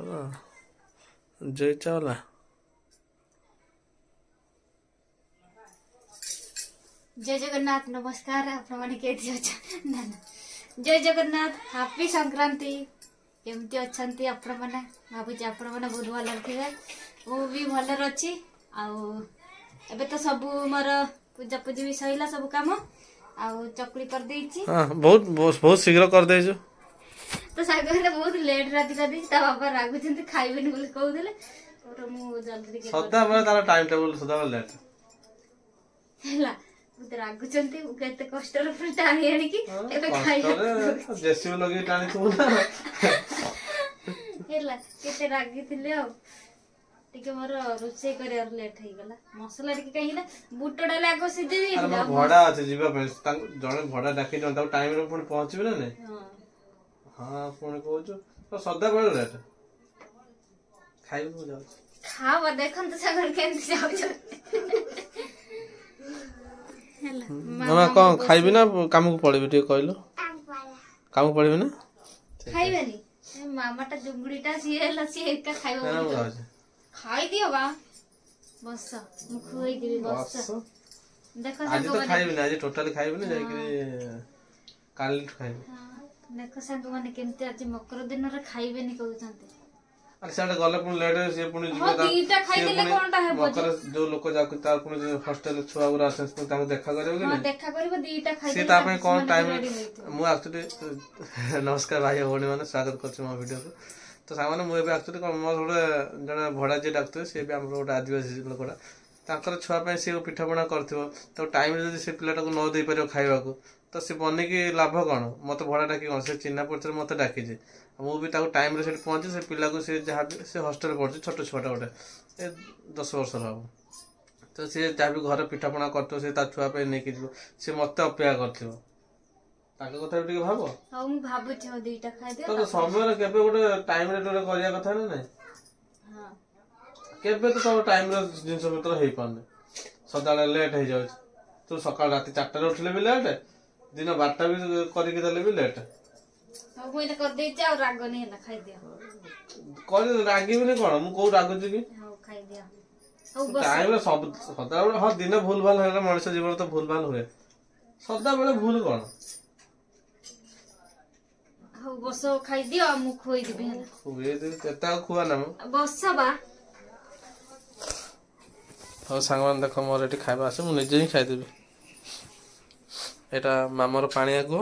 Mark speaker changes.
Speaker 1: जय चावला
Speaker 2: जय जगन्नाथ नमस्कार आपण केती अच्छा जय जगन्नाथ हैप्पी संक्रांति केमती अच्छंती आपण माने भाबुची आपण माने बहुत भल थिबे मु भी भलर अछि आउ एबे तो सब मोर पूजा पूजी भी सहिला सब काम आउ चकली कर देछि
Speaker 1: हां बहुत बहुत शीघ्र कर देछु
Speaker 2: तो सागर बहुत लेट राति कर देछि ता बाबा रागु जंती खाइबेनी बोली कहू देले तो मु जल्दी के
Speaker 1: सदा बळे तार टाइम टेबल सदा लेट
Speaker 2: हैला मुते रागु जंती केते कष्ट रे फ्री टाणी आनी की एबे खाइ
Speaker 1: जेसी लगे टाणी तू ना
Speaker 2: हैला केते रागी थिले आ टिके मोर रोसे करे लेट हे गला मसला टिके कहिला बुट डाले आगो सिद्धि दी
Speaker 1: अरे भड़ा আছে जीवा पे जणे भड़ा डाकी जण ता टाइम रे पुणी पहुंचबे ना नहीं हां पुणी कहू तो सदा बेले लेट खाइबो जाऊ
Speaker 2: खावा देखन तो सागर केन जाऊ छ हैला
Speaker 1: मामा कोन खाइबी ना काम को पड़ेबी टे कहलो काम को पड़ेबी ना
Speaker 2: खाइबेनी मामा ता जुंगड़ीटा सिएला सी एका खाइबो खाई दियो बा बस मु खोई दिबी बस देखो
Speaker 1: आज तो खाइबी ना आज टोटली खाइबी ना जाई कि काल खाइबी
Speaker 2: देखो संग माने केमते आज मकर दिन रे खाइबेनी कहउछंते
Speaker 1: अरे साडे गले पुणी लेट से पुणी
Speaker 2: जीवा ता दीटा खाई देले कोनटा हेबो
Speaker 1: मकर जो लोक जाकु तार पुणी हॉस्टल छुआ गुरा आसे ताको देखा करबो कि
Speaker 2: हां देखा करबो दीटा खाई
Speaker 1: से ता पे कोन टाइम मु एक्चुअली नमस्कार भाई भौणी माने स्वागत करछ मो वीडियो को तो सामाने मु एबे एक्चुअली कोन मोर गोटे जने भड़ा जे डाक्टर से भी हमरो गोटे आदिवासी लोकड़ा तांकर छुआ पे से पिठापणा करथिबो तो टाइम रे जदी से पिलाटा को न दे परियो खाइबा को तो से बने की लाभ कौन मत भड़ा डाकी कौन से चिन्हा परिचय मत डाकी जे मु भी ताको टाइम रे से पहुंचे से पिला को से जहां से हॉस्टल पढ़छ छोट छोटा गोटे ए 10 वर्ष रहबो तो से जहां भी घर पिठापणा करतो से ता छुआ पे नै कि से मत अपेक्षा करथिबो ताके कथा टिके भाबो
Speaker 2: हां मु भाबु छ दीटा खाइ दियो
Speaker 1: तो समय रे केबे गोटे टाइम रे टोरे करिया कथा नै
Speaker 2: हां
Speaker 1: केबे तो सब टाइम रे जिंस पत्र हेई पाने सदाले लेट हे जाउ तू सकाळ राती 4 रे उठले भी लेट दिन 12टा भी करिक देले भी लेट
Speaker 2: हां मु इने कर देछि आ राग नै हला खाइ दियो
Speaker 1: कर रागी भी नै कोन मु को रागु छी कि
Speaker 2: हां खाइ दियो हां बस
Speaker 1: टाइम रे सब सदाले हां दिन भूल भाल होला मनुष्य जीवन तो भूल भाल होए सदा बेले भूल कोन
Speaker 2: हां बस खाइ दियो मु खोइ दिबे हला
Speaker 1: खोइ दे केता खुआ ना
Speaker 2: बस बा
Speaker 1: हो सांगमान देखो मोर एटी खाइबा आसे मु निजे ही खाइ देबी एटा मामर पानिया को